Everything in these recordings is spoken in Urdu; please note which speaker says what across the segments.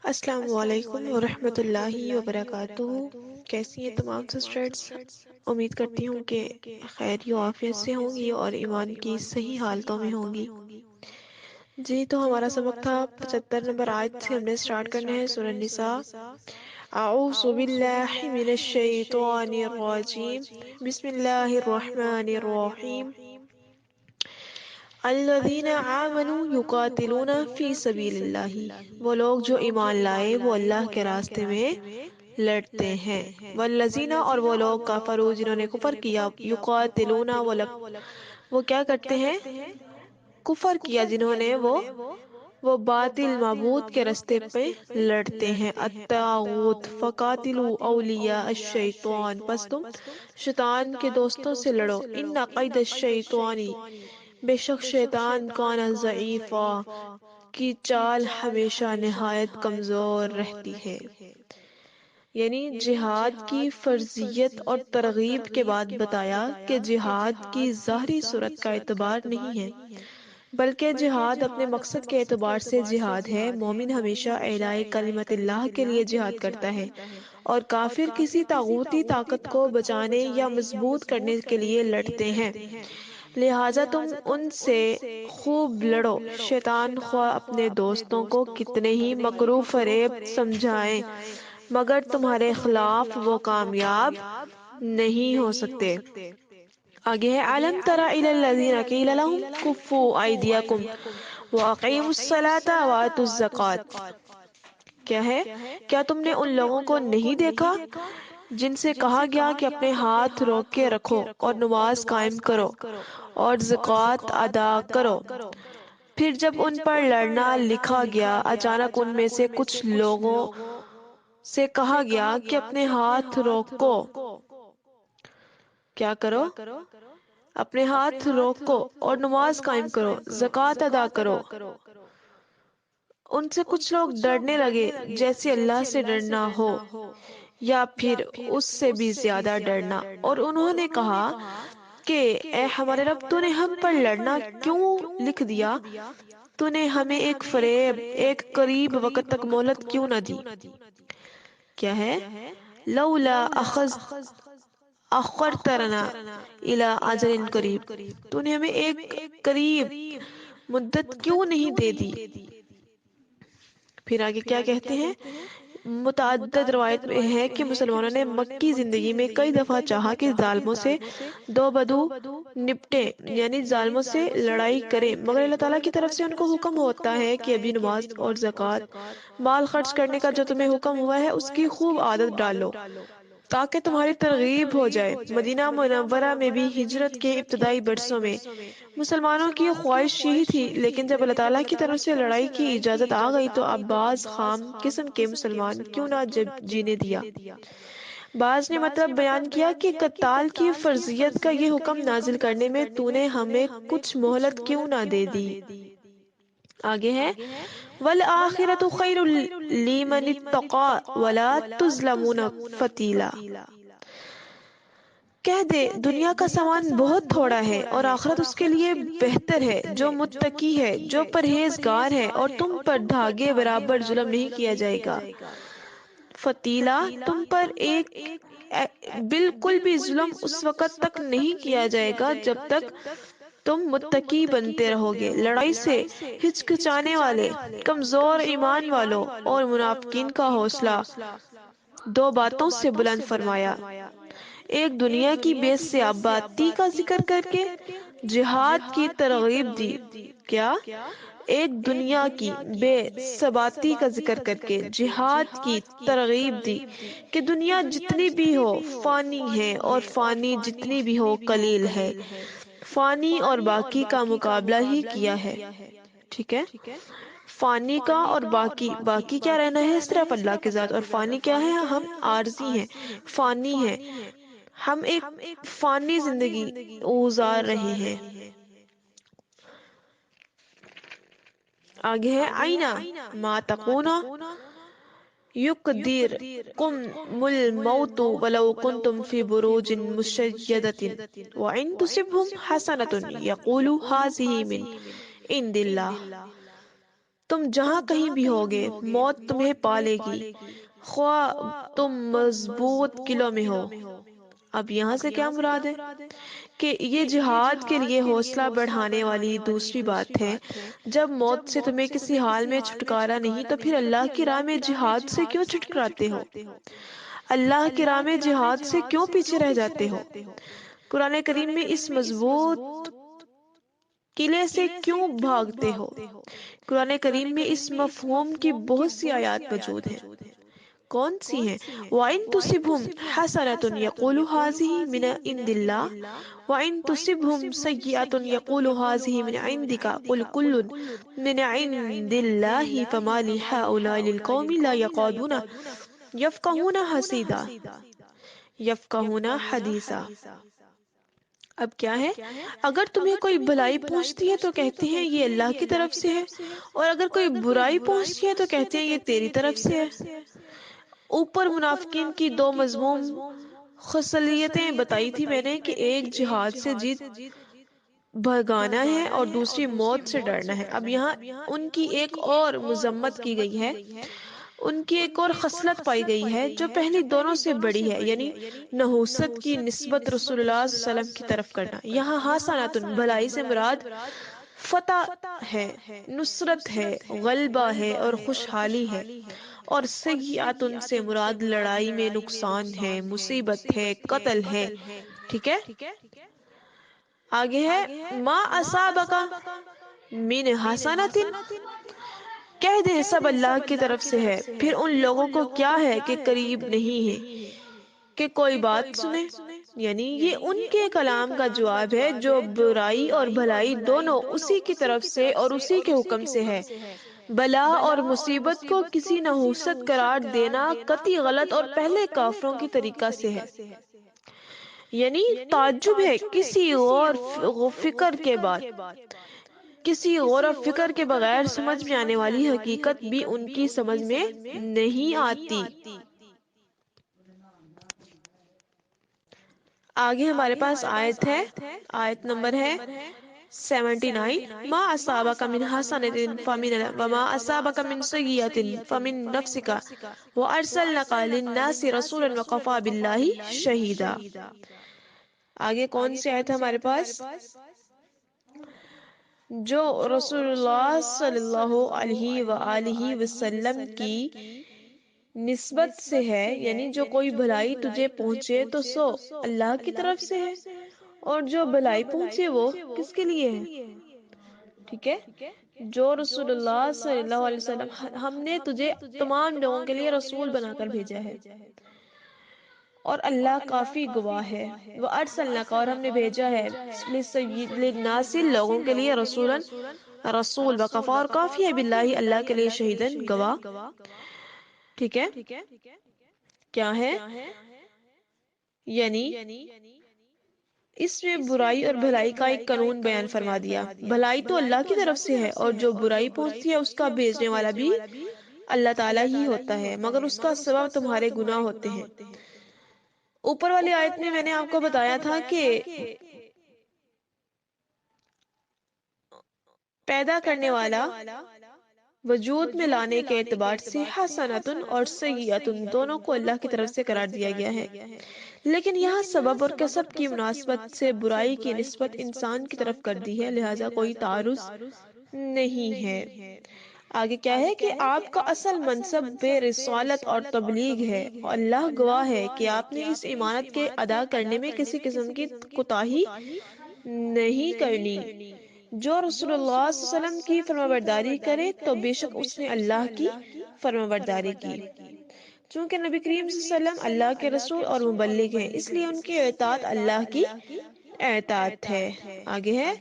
Speaker 1: السلام علیکم ورحمۃ اللہ وبرکاتہ۔ کیسی ہیں تمام سسٹرز؟ امید کرتی ہوں کہ خیر و عافیت سے ہوں گی اور ایمان کی صحیح حالتوں میں ہوں گی۔ جی تو ہمارا سبق تھا 75 نمبر آیت سے ہم نے سٹارٹ کرنا ہے سورہ النساء۔ اعوذ باللہ من الشیطان الرجیم، بسم اللہ الرحمن الرحیم۔ الذین آمنوا یقاتلون فی سبیل اللہ، وہ لوگ جو ایمان لائے وہ اللہ کے راستے میں لڑتے ہیں۔ والذین، اور وہ لوگ کفروا جنہوں نے کفر کیا، یقاتلون وہ کیا کرتے ہیں؟ کفر کیا جنہوں نے وہ باطل معبود کے راستے پہ لڑتے ہیں۔ الطاغوت فقاتلوا اولیاء الشیطان، پس تم شیطان کے دوستوں سے لڑو۔ ان قید الشیطان، بے شک شیطان کان ضعیفا، کی چال ہمیشہ نہایت کمزور رہتی ہے۔ یعنی جہاد کی فرضیت اور ترغیب کے بعد بتایا کہ جہاد کی ظاہری صورت کا اعتبار نہیں ہے، بلکہ جہاد اپنے مقصد کے اعتبار سے جہاد ہے۔ مومن ہمیشہ اعلاء کلمت اللہ کے لیے جہاد کرتا ہے، اور کافر کسی طاغوتی طاقت کو بچانے یا مضبوط کرنے کے لیے لڑتے ہیں۔ لہٰذا تم ان سے خوب لڑو، شیطان خواہ اپنے دوستوں کو کتنے ہی مکرو فریب سمجھائیں، مگر تمہارے خلاف وہ کامیاب نہیں ہو سکتے۔ آگے ہے الم تر الی الذین قیل لهم کفوا ایدیکم واقیموا الصلاة وآتوا الزکاة، کیا ہے؟ کیا تم نے ان لوگوں کو نہیں دیکھا جن سے کہا گیا کہ اپنے ہاتھ روک کے رکھو اور نماز قائم کرو اور زکوٰۃ ادا کرو؟ پھر جب ان پر لڑنا لکھا گیا، اچانک ان میں سے کچھ لوگوں سے کہا گیا کہ اپنے ہاتھ روکو، کیا کرو؟ اپنے ہاتھ روکو اور نماز قائم کرو، زکوٰۃ ادا کرو۔ ان سے کچھ لوگ ڈرنے لگے جیسے اللہ سے ڈرنا ہو یا پھر اس سے بھی زیادہ ڈرنا، اور انہوں نے کہا کہ اے ہمارے رب، تو نے ہم پر لڑنا کیوں لکھ دیا؟ تو نے ہمیں ایک فریب، ایک قریب وقت تک مہلت کیوں نہ دی؟ کیا ہے؟ لولا اخرتنا الی اجل قریب، تو نے ہمیں ایک قریب مدت کیوں نہیں دے دی؟ پھر آگے کیا کہتے ہیں؟ متعدد روایت میں ہے کہ مسلمانوں نے مکی زندگی میں کئی دفعہ چاہا کہ ظالموں سے دو بدو نپٹے، یعنی ظالموں سے لڑائی کرے، مگر اللہ تعالیٰ کی طرف سے ان کو حکم ہوتا ہے کہ ابھی نماز اور زکوٰۃ، مال خرچ کرنے کا جو تمہیں حکم ہوا ہے اس کی خوب عادت ڈالو تاکہ تمہاری ترغیب ہو جائے۔ مدینہ منورہ میں بھی ہجرت کے ابتدائی برسوں میں مسلمانوں کی خواہش یہی تھی، لیکن جب اللہ تعالیٰ کی طرف سے لڑائی کی اجازت آ گئی تو اب بعض خام قسم کے مسلمان کیوں نہ جینے دیا۔ بعض نے مطلب بیان کیا کہ قتال کی فرضیت کا یہ حکم نازل کرنے میں تو نے ہمیں کچھ مہلت کیوں نہ دے دی؟ آگے ہے وَالْآخِرَةُ خَيْرٌ لِّمَنِ اتَّقَىٰ وَلَا تُظْلَمُونَ فَتِيلًا، کہہ دے دنیا کا سامان بہت تھوڑا ہے اور آخرت اس کے لیے بہتر ہے، جو متقی ہے، جو پرہیزگار ہے، اور تم پر دھاگے برابر ظلم نہیں کیا جائے گا۔ فتیلہ، تم پر ایک بالکل بھی ظلم اس وقت تک نہیں کیا جائے گا جب تک تم متقی بنتے رہو گے۔ لڑائی سے ہچکچانے والے، کمزور ایمان والوں اور منافقین کا حوصلہ دو باتوں سے بلند فرمایا، ایک دنیا کی بے ثباتی کا ذکر کر کے جہاد کی ترغیب دی۔ کیا؟ ایک دنیا کی بے ثباتی کا ذکر کر کے جہاد کی ترغیب دی کہ دنیا جتنی بھی ہو فانی ہے اور فانی جتنی بھی ہو قلیل ہے، فانی اور باقی کا مقابلہ ہی کیا ہے۔ ٹھیک ہے؟ فانی کا اور باقی، باقی کیا رہنا ہے صرف اللہ کے ذات، اور فانی کیا ہے؟ ہم عارضی ہیں، فانی ہیں، ہم ایک فانی زندگی گزار رہے ہیں۔ آگے ہے آئینہ ما تکون یقدرکم الموت ولو کنتم فی بروج مشیدۃ وإن تصبهم حسنۃ یقولوا ھذہ من عند اللہ۔ تم جہاں کہیں بھی ہوگے موت تمہیں پالے گی، خواہ تم مضبوط قلعوں میں ہو۔ اب یہاں سے کیا مراد ہے کہ یہ جہاد کے لیے حوصلہ بڑھانے والی دوسری بات ہے۔ جب موت سے تمہیں کسی حال میں چھٹکارا نہیں تو پھر اللہ کی راہ میں جہاد سے کیوں چھٹکراتے ہو؟ اللہ کی راہ میں جہاد سے کیوں پیچھے رہ جاتے ہو؟ قرآن کریم میں اس مضبوط قلعے سے کیوں بھاگتے ہو؟ قرآن کریم میں اس مفہوم کی بہت سی آیات موجود ہیں۔ کون سی ہیں؟ وَإِن تُصِبْهُمْ حَسَنَةٌ يَقُولُوا هَٰذِهِ مِنْ عِندِ اللَّهِ وَإِن تُصِبْهُمْ سَيِّئَةٌ يَقُولُوا هَٰذِهِ مِنْ عِندِكَ قُلْ كُلٌّ مِنْ عِندِ اللَّهِ فَمَا لِهَٰؤُلَاءِ الْقَوْمِ لَا يَكَادُونَ يَفْقَهُونَ حَدِيثًا يَفْقَهُونَ حَدِيثًا۔ اب کیا ہے؟ اگر تمہیں کوئی بھلائی پہنچتی ہے تو کہتے ہیں یہ اللہ کی طرف سے ہے، اور اگر کوئی برائی پہنچتی ہے تو کہتے ہیں یہ تیری طرف سے ہے۔ اوپر منافقین کی دو مذموم خصلیتیں بتائی تھی میں نے، کہ ایک جہاد سے جیت بھگانا ہے اور دوسری موت سے ڈرنا ہے۔ اب یہاں ان کی ایک اور مذمت کی گئی ہے، ان کی ایک اور خصلت پائی گئی ہے جو پہلی دونوں سے بڑی ہے، یعنی نحوست کی نسبت رسول اللہ صلی اللہ علیہ وسلم کی طرف کرنا۔ یہاں حسناتن بھلائی سے مراد فتح ہے، نصرت ہے، غلبہ ہے اور خوشحالی ہے، اور سیئاتن سے مراد لڑائی میں نقصان ہے، مصیبت ہے، قتل ہے۔ ٹھیک ہے؟ آگے ہے ما اصابک من حسنۃ، کہہ دیں سب اللہ کی طرف سے ہے، پھر ان لوگوں کو کیا ہے کہ قریب نہیں ہے کہ کوئی بات سنے، یعنی یہ ان کے کلام کا جواب ہے جو برائی اور بھلائی دونوں اسی کی طرف سے اور اسی کے حکم سے ہے۔ بلا اور مصیبت کو کسی نحوست قرار دینا قطعی غلط اور پہلے کافروں کی طریقہ سے ہے۔ یعنی تعجب ہے کسی غور و فکر کے بعد، کسی غور و فکر کے بغیر سمجھ میں آنے والی حقیقت بھی ان کی سمجھ میں نہیں آتی۔ آگے ہمارے پاس آیت ہے، آیت نمبر ہے 79۔ ما اصابک من حسنۃ فمن وما اصابک من سیئۃ فمن نفسک وارسلناک للناس رسولا وکفی باللہ شہیدا۔ آگے کون سی آیت ہے ہمارے پاس؟ جو رسول اللہ صلی اللہ علیہ وآلہ وسلم کی نسبت سے ہے، یعنی جو کوئی بھلائی تجھے پہنچے تو سو اللہ کی طرف سے ہے، اور جو بھلائی پہنچے وہ کس کے لیے ہے؟ ٹھیک ہے؟ جو رسول اللہ صلی اللہ علیہ وسلم، ہم نے تجھے تمام لوگوں کے لیے رسول بنا کر بھیجا ہے، اور اللہ کافی گواہ ہے۔ وَأَرْسَلْنَاكَ، اور ہم نے بھیجا ہے للناس، لوگوں کے لیے رسولا، رسول، وکفی، اور کافی ہے، باللہ، اللہ کے لیے، شہیدن، گواہ۔ ٹھیک ہے؟ کیا ہے؟ یعنی اس میں برائی اور بھلائی کا ایک قانون بیان فرما دیا۔ بھلائی تو اللہ کی طرف سے ہے، اور جو برائی پہنچتی ہے اس کا بھیجنے والا بھی اللہ تعالیٰ ہی ہوتا ہے، مگر اس کا سبب تمہارے گناہ ہوتے ہیں۔ اوپر والی آیت میں نے آپ کو بتایا تھا کہ پیدا کرنے والا وجود میں لانے کے اعتبار سے حسناتن اور سیئاتن دونوں کو اللہ کی طرف سے قرار دیا گیا ہے، لیکن یہاں سبب اور کسب کی مناسبت سے برائی کی نسبت انسان کی طرف کر دی ہے، لہٰذا کوئی تعارض نہیں ہے۔ آگے کیا ہے کہ آپ کا اصل منصب بے رسالت اور تبلیغ ہے، اور اللہ گواہ ہے کہ آپ نے اس امانت کے ادا کرنے میں کسی قسم کی کوتاہی نہیں کرنی۔ جو رسول اللہ صلی اللہ علیہ وسلم کی فرمانبرداری کرے تو بے شک اس نے اللہ کی فرمانبرداری کی۔ چونکہ نبی کریم صلی اللہ علیہ وسلم اللہ کے رسول اور مبلغ ہیں، اس لیے ان کی اطاعت اللہ کی اطاعت ہے۔ آگے ہے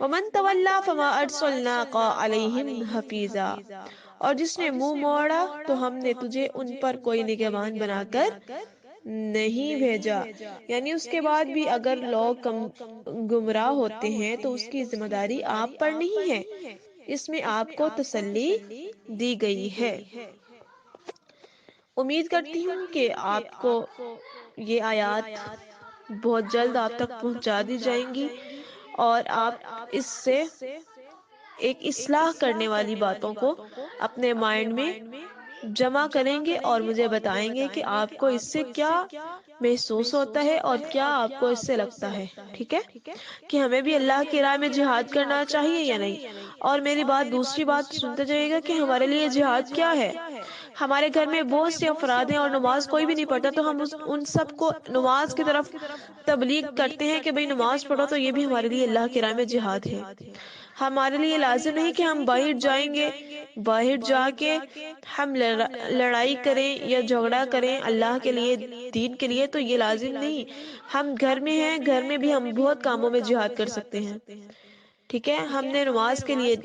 Speaker 1: وَمَن تَوَلَّىٰ فَمَا أَرْسَلْنَاكَ عَلَيْهِمْ حَفِيظًا، اور جس نے منہ موڑا تو ہم نے تجھے ان پر کوئی نگہبان بنا کر نہیں بھیجا۔ یعنی اس کے بعد بھی اگر لوگ گمراہ ہوتے ہیں تو اس کی ذمہ داری آپ پر نہیں ہے، اس میں آپ کو تسلی دی گئی ہے۔ امید کرتی ہوں کہ آپ کو یہ آیات بہت جلد آپ تک پہنچا دی جائیں گی، اور آپ اس سے ایک اصلاح کرنے والی باتوں کو اپنے مائنڈ میں جمع کریں گے اور مجھے بتائیں گے کہ آپ کو اس سے کیا محسوس ہوتا ہے اور کیا آپ کو اس سے لگتا ہے، ٹھیک ہے، کہ ہمیں بھی اللہ کی راہ میں جہاد کرنا چاہیے یا نہیں۔ اور میری بات دوسری بات سنتے جائیے گا کہ ہمارے لیے جہاد کیا ہے۔ ہمارے گھر میں بہت سے افراد ہیں اور نماز کوئی بھی نہیں پڑھتا، تو ہم ان سب کو نماز کی طرف تبلیغ کرتے ہیں کہ بھئی نماز پڑھو، تو یہ بھی ہمارے لیے اللہ کی راہ میں جہاد ہے۔ ہمارے لیے لازم نہیں کہ ہم باہر جائیں گے، باہر جا کے ہم لڑائی کریں یا جھگڑا کریں اللہ کے لیے، دین کے لیے، تو یہ لازم نہیں۔ ہم گھر میں ہیں، گھر میں بھی ہم بہت کاموں میں جہاد کر سکتے ہیں، ٹھیک ہے۔ ہم نے نماز کے لیے،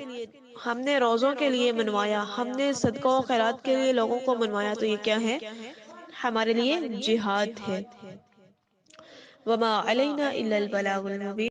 Speaker 1: ہم نے روزوں کے لیے منوایا، ہم نے صدقہ و خیرات کے لیے لوگوں کو منوایا، تو یہ کیا ہے؟ ہمارے لیے جہاد ہے۔ وما علینا الا البلاغ المبین۔